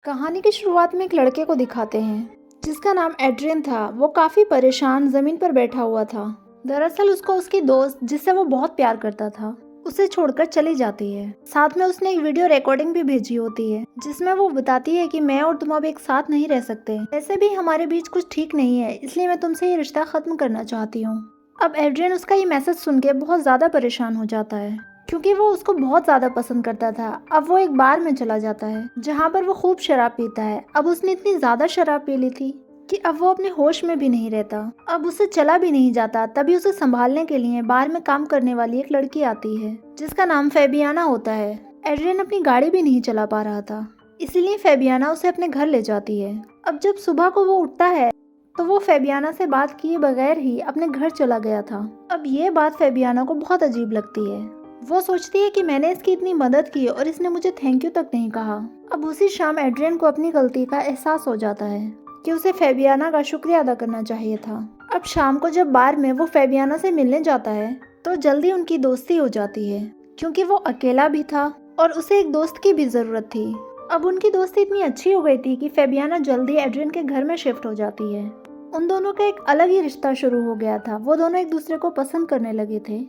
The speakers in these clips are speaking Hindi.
कहानी की शुरुआत में एक लड़के को दिखाते हैं जिसका नाम एड्रियन था। वो काफी परेशान जमीन पर बैठा हुआ था। दरअसल उसको उसकी दोस्त जिससे वो बहुत प्यार करता था उसे छोड़कर चली जाती है। साथ में उसने एक वीडियो रिकॉर्डिंग भी भेजी होती है जिसमें वो बताती है कि मैं और तुम अब एक साथ नहीं रह सकते। वैसे भी हमारे बीच कुछ ठीक नहीं है, इसलिए मैं तुमसे ये रिश्ता खत्म करना चाहती हूँ। अब एड्रियन उसका ये मैसेज सुन के बहुत ज्यादा परेशान हो जाता है क्योंकि वो उसको बहुत ज्यादा पसंद करता था। अब वो एक बार में चला जाता है जहाँ पर वो खूब शराब पीता है। अब उसने इतनी ज्यादा शराब पी ली थी कि अब वो अपने होश में भी नहीं रहता। अब उसे चला भी नहीं जाता। तभी उसे संभालने के लिए बाहर में काम करने वाली एक लड़की आती है जिसका नाम फेबियाना होता है। एड्रियन अपनी गाड़ी भी नहीं चला पा रहा था, इसीलिए फेबियाना उसे अपने घर ले जाती है। अब जब सुबह को वो उठता है तो वो फेबियाना से बात किए बगैर ही अपने घर चला गया था। अब ये बात फेबियाना को बहुत अजीब लगती है। वो सोचती है कि मैंने इसकी इतनी मदद की और इसने मुझे थैंक यू तक नहीं कहा। अब उसी शाम एड्रियन को अपनी गलती का एहसास हो जाता है कि उसे फेबियाना का शुक्रिया अदा करना चाहिए था। अब शाम को जब बार में वो फेबियाना से मिलने जाता है तो जल्दी उनकी दोस्ती हो जाती है क्योंकि वो अकेला भी था और उसे एक दोस्त की भी जरूरत थी। अब उनकी दोस्ती इतनी अच्छी हो गई थी कि फेबियाना जल्दी एड्रियन के घर में शिफ्ट हो जाती है। उन दोनों का एक अलग ही रिश्ता शुरू हो गया था। वो दोनों एक दूसरे को पसंद करने लगे थे।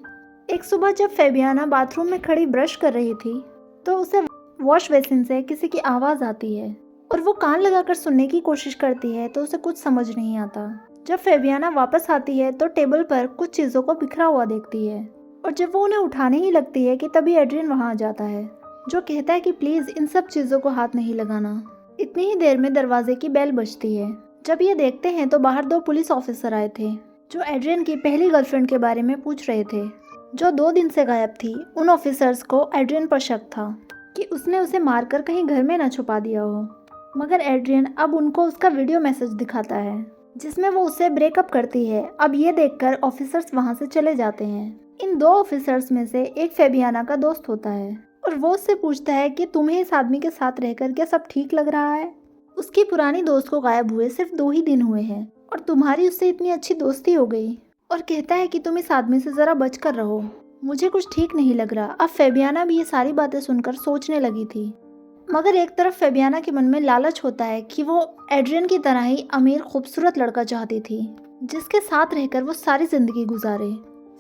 एक सुबह जब फेबियाना बाथरूम में खड़ी ब्रश कर रही थी तो उसे वॉश बेसिन से किसी की आवाज आती है और वो कान लगाकर सुनने की कोशिश करती है तो उसे कुछ समझ नहीं आता। जब फेबियाना वापस आती है तो टेबल पर कुछ चीजों को बिखरा हुआ देखती है और जब वो उन्हें उठाने ही लगती है कि तभी एड्रियन वहां आ जाता है जो कहता है कि प्लीज इन सब चीजों को हाथ नहीं लगाना। इतनी ही देर में दरवाजे की बेल बजती है। जब ये देखते हैं तो बाहर 2 पुलिस ऑफिसर आए थे जो एड्रियन की पहली गर्लफ्रेंड के बारे में पूछ रहे थे जो 2 दिन से गायब थी। उन ऑफिसर्स को एड्रियन पर शक था कि उसने उसे मारकर कहीं घर में न छुपा दिया हो, मगर एड्रियन अब उनको उसका वीडियो मैसेज दिखाता है जिसमें वो उससे ब्रेकअप करती है। अब ये देखकर ऑफिसर्स वहां से चले जाते हैं। इन 2 ऑफिसर्स में से एक फेबियाना का दोस्त होता है और वो उससे पूछता है कि तुम्हें इस आदमी के साथ रहकर क्या सब ठीक लग रहा है। उसकी पुरानी दोस्त को गायब हुए सिर्फ 2 ही दिन हुए हैं और तुम्हारी उससे इतनी अच्छी दोस्ती हो गई, और कहता है कि तुम इस आदमी से जरा बचकर रहो, मुझे कुछ ठीक नहीं लग रहा। अब फेबियाना भी ये सारी बातें सुनकर सोचने लगी थी, मगर एक तरफ फेबियाना के मन में लालच होता है कि वो एड्रियन की तरह ही अमीर खूबसूरत लड़का चाहती थी जिसके साथ रहकर वो सारी जिंदगी गुजारे।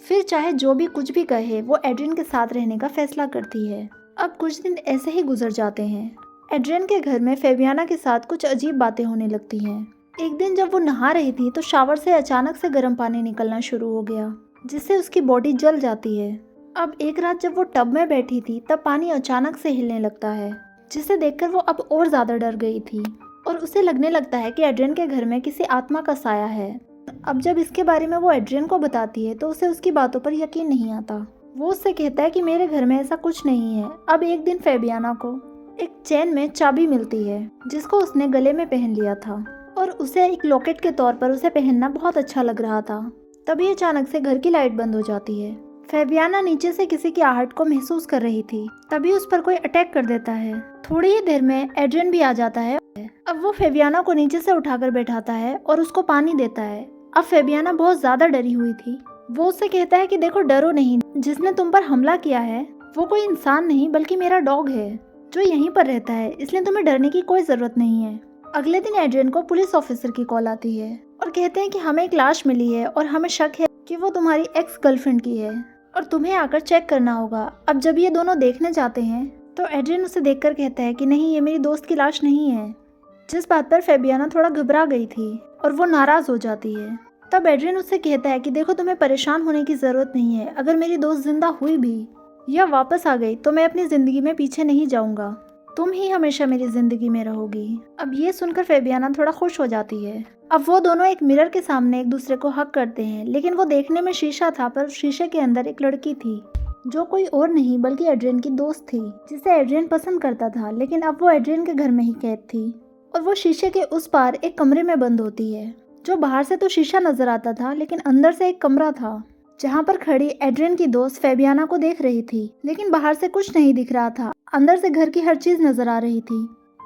फिर चाहे जो भी कुछ भी कहे वो एड्रियन के साथ रहने का फैसला करती है। अब कुछ दिन ऐसे ही गुजर जाते हैं। एड्रियन के घर में फेबियाना के साथ कुछ अजीब बातें होने लगती हैं। एक दिन जब वो नहा रही थी तो शावर से अचानक से गर्म पानी निकलना शुरू हो गया जिससे उसकी बॉडी जल जाती है। अब एक रात जब वो टब में बैठी थी तब पानी अचानक से हिलने लगता है जिसे देखकर वो अब और ज्यादा डर गई थी और उसे लगने लगता है कि एड्रियन के घर में किसी आत्मा का साया है। अब जब इसके बारे में वो एड्रियन को बताती है तो उसे उसकी बातों पर यकीन नहीं आता। वो उससे कहता है कि मेरे घर में ऐसा कुछ नहीं है। अब एक दिन फेबियाना को एक चेन में चाबी मिलती है जिसको उसने गले में पहन लिया था और उसे एक लॉकेट के तौर पर उसे पहनना बहुत अच्छा लग रहा था। तभी अचानक से घर की लाइट बंद हो जाती है। फेबियाना नीचे से किसी की आहट को महसूस कर रही थी, तभी उस पर कोई अटैक कर देता है। थोड़ी ही देर में एड्रियन भी आ जाता है। अब वो फेबियाना को नीचे से उठाकर बैठाता है और उसको पानी देता है। अब फेबियाना बहुत ज्यादा डरी हुई थी। वो उससे कहता है कि देखो डरो नहीं, जिसने तुम पर हमला किया है वो कोई इंसान नहीं बल्कि मेरा डॉग है जो यहीं पर रहता है, इसलिए तुम्हें डरने की कोई जरूरत नहीं है। अगले दिन एड्रियन को पुलिस ऑफिसर की कॉल आती है और कहते हैं कि हमें एक लाश मिली है और हमें शक है कि वो तुम्हारी एक्स गर्लफ्रेंड की है और तुम्हें आकर चेक करना होगा। अब जब ये दोनों देखने जाते हैं तो एड्रियन उसे देखकर कहता है कि नहीं, ये मेरी दोस्त की लाश नहीं है, जिस बात पर फेबियाना थोड़ा घबरा गई थी और वो नाराज हो जाती है। तब एड्रियन उससे कहता है कि देखो तुम्हें परेशान होने की जरूरत नहीं है, अगर मेरी दोस्त जिंदा हुई भी या वापस आ गई तो मैं अपनी जिंदगी में पीछे नहीं जाऊंगा, तुम ही हमेशा मेरी जिंदगी में रहोगी। अब ये सुनकर फेबियाना थोड़ा खुश हो जाती है। अब वो दोनों एक मिरर के सामने एक दूसरे को हक करते हैं, लेकिन वो देखने में शीशा था पर शीशे के अंदर एक लड़की थी जो कोई और नहीं बल्कि एड्रियन की दोस्त थी जिसे एड्रियन पसंद करता था, लेकिन अब वो एड्रियन के घर में ही कैद थी और वो शीशे के उस पार एक कमरे में बंद होती है। जो बाहर से तो शीशा नजर आता था लेकिन अंदर से एक कमरा था जहाँ पर खड़ी एड्रियन की दोस्त फेबियाना को देख रही थी, लेकिन बाहर से कुछ नहीं दिख रहा था, अंदर से घर की हर चीज नजर आ रही थी।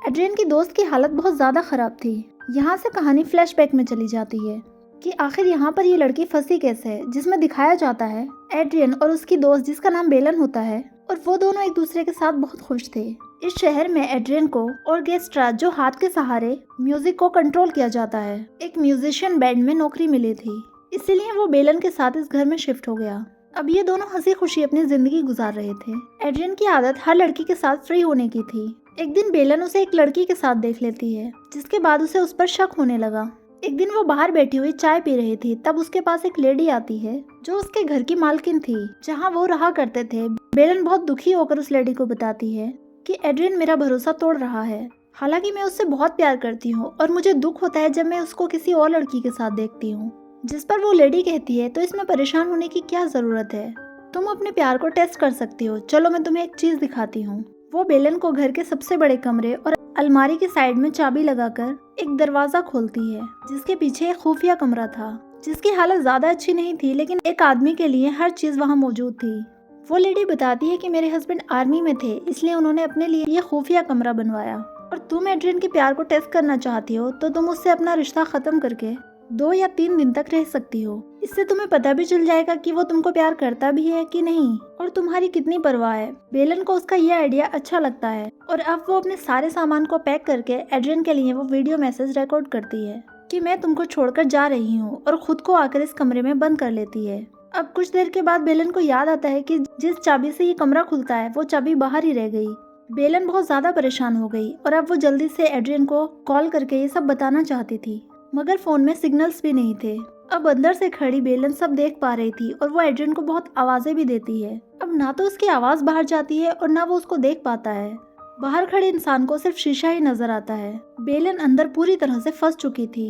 एड्रियन की दोस्त की हालत बहुत ज्यादा खराब थी। यहाँ से कहानी फ्लैशबैक में चली जाती है कि आखिर यहाँ पर ये लड़की फंसी कैसे है, जिसमें दिखाया जाता है एड्रियन और उसकी दोस्त जिसका नाम बेलन होता है और वो दोनों एक दूसरे के साथ बहुत खुश थे। इस शहर में एड्रियन को ऑर्केस्ट्रा, जो हाथ के सहारे म्यूजिक को कंट्रोल किया जाता है, एक म्यूजिशियन बैंड में नौकरी मिली थी। इसीलिए वो बेलन के साथ इस घर में शिफ्ट हो गया। अब ये दोनों हंसी खुशी अपनी जिंदगी गुजार रहे थे। एड्रियन की आदत हर लड़की के साथ फ्री होने की थी। एक दिन बेलन उसे एक लड़की के साथ देख लेती है, जिसके बाद उसे उस पर शक होने लगा। एक दिन वो बाहर बैठी हुई चाय पी रही थी, तब उसके पास एक लेडी आती है जो उसके घर की मालकिन थी, जहाँ वो रहा करते थे। बेलन बहुत दुखी होकर उस लेडी को बताती है कि एड्रियन मेरा भरोसा तोड़ रहा है। हालांकि मैं उससे बहुत प्यार करती हूँ और मुझे दुख होता है जब मैं उसको किसी और लड़की के साथ देखती हूँ। जिस पर वो लेडी कहती है, तो इसमें परेशान होने की क्या जरूरत है, तुम अपने प्यार को टेस्ट कर सकती हो। चलो मैं तुम्हें एक चीज दिखाती हूँ। वो बेलन को घर के सबसे बड़े कमरे और अलमारी की साइड में चाबी लगाकर एक दरवाजा खोलती है, जिसके पीछे एक खुफिया कमरा था, जिसकी हालत ज्यादा अच्छी नहीं थी, लेकिन एक आदमी के लिए हर चीज वहाँ मौजूद थी। वो लेडी बताती है कि मेरे हस्बैंड आर्मी में थे, इसलिए उन्होंने अपने लिए ये खुफिया कमरा बनवाया। और तुम एड्रियन के प्यार को टेस्ट करना चाहती हो, तो तुम उससे अपना रिश्ता खत्म करके 2 या 3 दिन तक रह सकती हो। इससे तुम्हें पता भी चल जाएगा कि वो तुमको प्यार करता भी है कि नहीं, और तुम्हारी कितनी परवाह है। बेलन को उसका यह आइडिया अच्छा लगता है और अब वो अपने सारे सामान को पैक करके एड्रियन के लिए वो वीडियो मैसेज रिकॉर्ड करती है कि मैं तुमको छोड़कर जा रही हूँ, और खुद को आकर इस कमरे में बंद कर लेती है। अब कुछ देर के बाद बेलन को याद आता है कि जिस चाबी से ये कमरा खुलता है, वो चाबी बाहर ही रह गई। बेलन बहुत ज्यादा परेशान हो गई और अब वो जल्दी से एड्रियन को कॉल करके ये सब बताना चाहती थी, मगर फोन में सिग्नल्स भी नहीं थे। अब अंदर से खड़ी बेलन सब देख पा रही थी और वो एड्रियन को बहुत आवाजें भी देती है। अब ना तो उसकी आवाज बाहर जाती है और ना वो उसको देख पाता है। बाहर खड़े इंसान को सिर्फ शीशा ही नजर आता है। बेलन अंदर पूरी तरह से फंस चुकी थी।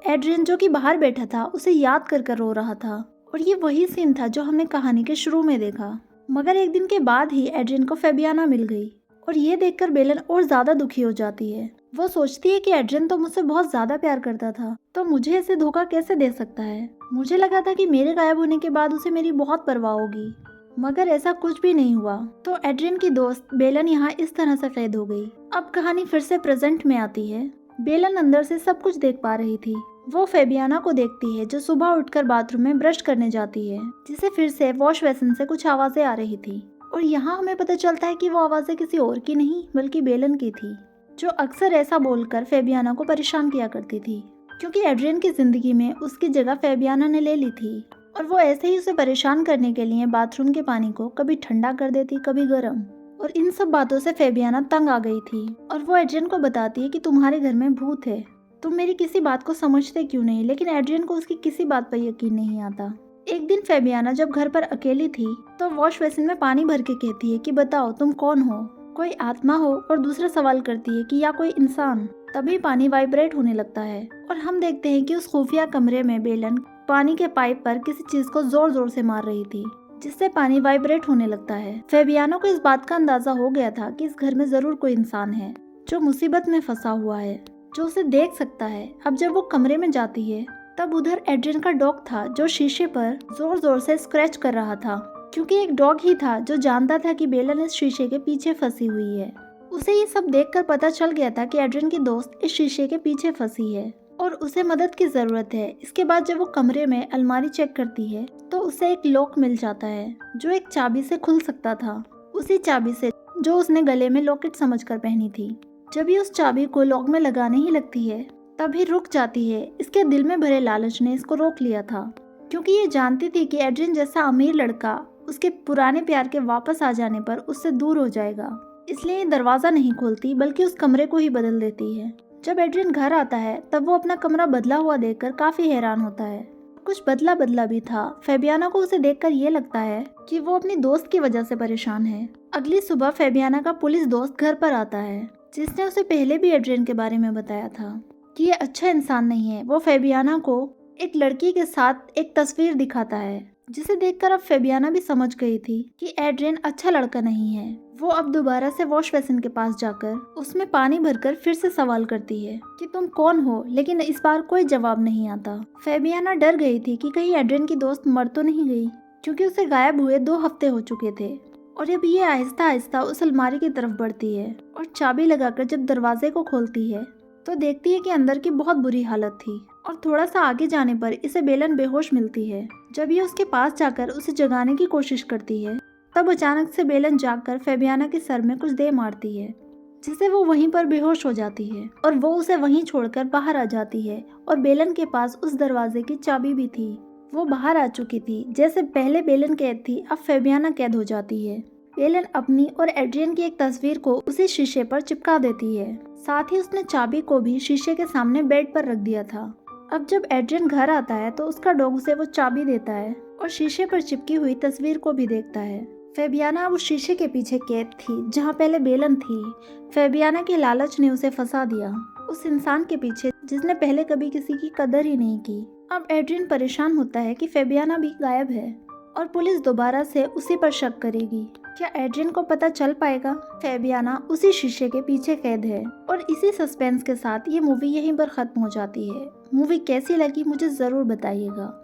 एड्रियन, जो कि बाहर बैठा था, उसे याद कर कर रो रहा था, और ये वही सीन था जो हमने कहानी के शुरू में देखा। मगर एक दिन के बाद ही एड्रियन को फेबियाना मिल गई, और ये देखकर बेलन और ज्यादा दुखी हो जाती है। वो सोचती है कि एड्रियन तो मुझसे बहुत ज्यादा प्यार करता था, तो मुझे ऐसे धोखा कैसे दे सकता है। मुझे लगा था कि मेरे गायब होने के बाद उसे मेरी बहुत परवाह होगी, मगर ऐसा कुछ भी नहीं हुआ। तो एड्रियन की दोस्त बेलन यहाँ इस तरह से कैद हो गई। अब कहानी फिर से प्रेजेंट में आती है। बेलन अंदर से सब कुछ देख पा रही थी। वो फेबियाना को देखती है, जो सुबह उठकर बाथरूम में ब्रश करने जाती है, जिसे फिर से वॉश बेसिन से कुछ आवाजें आ रही थी। और यहाँ हमें पता चलता है कि वो आवाजें किसी और की नहीं बल्कि बेलन की थी, जो अक्सर ऐसा बोलकर फेबियाना को परेशान किया करती थी, क्योंकि एड्रियन की जिंदगी में उसकी जगह फेबियाना ने ले ली थी। और वो ऐसे ही उसे परेशान करने के लिए बाथरूम के पानी को कभी ठंडा कर देती, कभी गर्म। और इन सब बातों से फेबियाना तंग आ गई थी, और वो एड्रियन को बताती है कि तुम्हारे घर में भूत है, तुम मेरी किसी बात को समझते क्यों नहीं। लेकिन एड्रियन को उसकी किसी बात पर यकीन नहीं आता। एक दिन फेबियाना जब घर पर अकेली थी, तो वॉश बेसिन में पानी भर के कहती है कि बताओ तुम कौन हो, कोई आत्मा हो। और दूसरा सवाल करती है कि या कोई इंसान। तभी पानी वाइब्रेट होने लगता है, और हम देखते हैं कि उस खुफिया कमरे में बेलन पानी के पाइप पर किसी चीज को जोर जोर से मार रही थी, जिससे पानी वाइब्रेट होने लगता है। फेबियाना को इस बात का अंदाजा हो गया था कि इस घर में जरूर कोई इंसान है जो मुसीबत में फंसा हुआ है, जो उसे देख सकता है। अब जब वो कमरे में जाती है, तब उधर एड्रियन का डॉग था, जो शीशे पर जोर जोर से स्क्रैच कर रहा था, क्योंकि एक डॉग ही था जो जानता था कि बेलन इस शीशे के पीछे फंसी हुई है। उसे ये सब देखकर पता चल गया था कि एड्रियन की दोस्त इस शीशे के पीछे फंसी है और उसे मदद की जरूरत है। इसके बाद जब वो कमरे में अलमारी चेक करती है, तो उसे एक लॉक मिल जाता है, जो एक चाबी से खुल सकता था, उसी चाबी से जो उसने गले में लॉकेट समझकर पहनी थी। जब ये उस चाबी को लॉक में लगाने ही लगती है, तभी रुक जाती है। इसके दिल में भरे लालच ने इसको रोक लिया था, क्योंकि ये जानती थी कि एड्रियन जैसा अमीर लड़का उसके पुराने प्यार के वापस आ जाने पर उससे दूर हो जाएगा। इसलिए ये दरवाजा नहीं खोलती, बल्कि उस कमरे को ही बदल देती है। जब एड्रियन घर आता है, तब वो अपना कमरा बदला हुआ देखकर काफी हैरान होता है। कुछ बदला बदला भी था। फेबियाना को उसे देखकर ये लगता है कि वो अपनी दोस्त की वजह से परेशान है। अगली सुबह फेबियाना का पुलिस दोस्त घर पर आता है, जिसने उसे पहले भी एड्रियन के बारे में बताया था कि ये अच्छा इंसान नहीं है। वो फेबियाना को एक लड़की के साथ एक तस्वीर दिखाता है, जिसे देखकर अब फेबियाना भी समझ गई थी कि एड्रियन अच्छा लड़का नहीं है। वो अब दोबारा से वॉश बेसिन के पास जाकर उसमें पानी भरकर फिर से सवाल करती है कि तुम कौन हो, लेकिन इस बार कोई जवाब नहीं आता। फेबियाना डर गई थी कि कहीं एड्रियन की दोस्त मर तो नहीं गई, क्योंकि उसे गायब हुए 2 हफ्ते हो चुके थे। और अब ये आहिस्ता आहिस्ता उस अलमारी की तरफ बढ़ती है, और चाबी लगाकर जब दरवाजे को खोलती है, तो देखती है कि अंदर की बहुत बुरी हालत थी। और थोड़ा सा आगे जाने पर इसे बेलन बेहोश मिलती है। जब ये उसके पास जाकर उसे जगाने की कोशिश करती है, तब अचानक से बेलन जागकर फेबियाना के सर में कुछ दे मारती है, जिससे वो वहीं पर बेहोश हो जाती है और वो उसे वहीं छोड़कर बाहर आ जाती है और बेलन के पास उस दरवाजे की चाबी भी थी। वो बाहर आ चुकी थी। जैसे पहले बेलन कैद थी, अब फेबियाना कैद हो जाती है। बेलन अपनी और एड्रियन की एक तस्वीर को उसी शीशे पर चिपका देती है। साथ ही उसने चाबी को भी शीशे के सामने बेड पर रख दिया था। अब जब एड्रियन घर आता है तो उसका डॉग उसे वो चाबी देता है और शीशे पर चिपकी हुई तस्वीर को भी देखता है। फेबियाना उस शीशे के पीछे कैद थी जहाँ पहले बेलन थी। फेबियाना के लालच ने उसे फंसा दिया, उस इंसान के पीछे जिसने पहले कभी किसी की कदर ही नहीं की। अब एड्रियन परेशान होता है कि फेबियाना भी गायब है और पुलिस दोबारा से उसी पर शक करेगी। क्या एड्रियन को पता चल पाएगा? फेबियाना उसी शीशे के पीछे कैद है। और इसी सस्पेंस के साथ ये मूवी यहीं पर खत्म हो जाती है। मूवी कैसी लगी मुझे जरूर बताइएगा।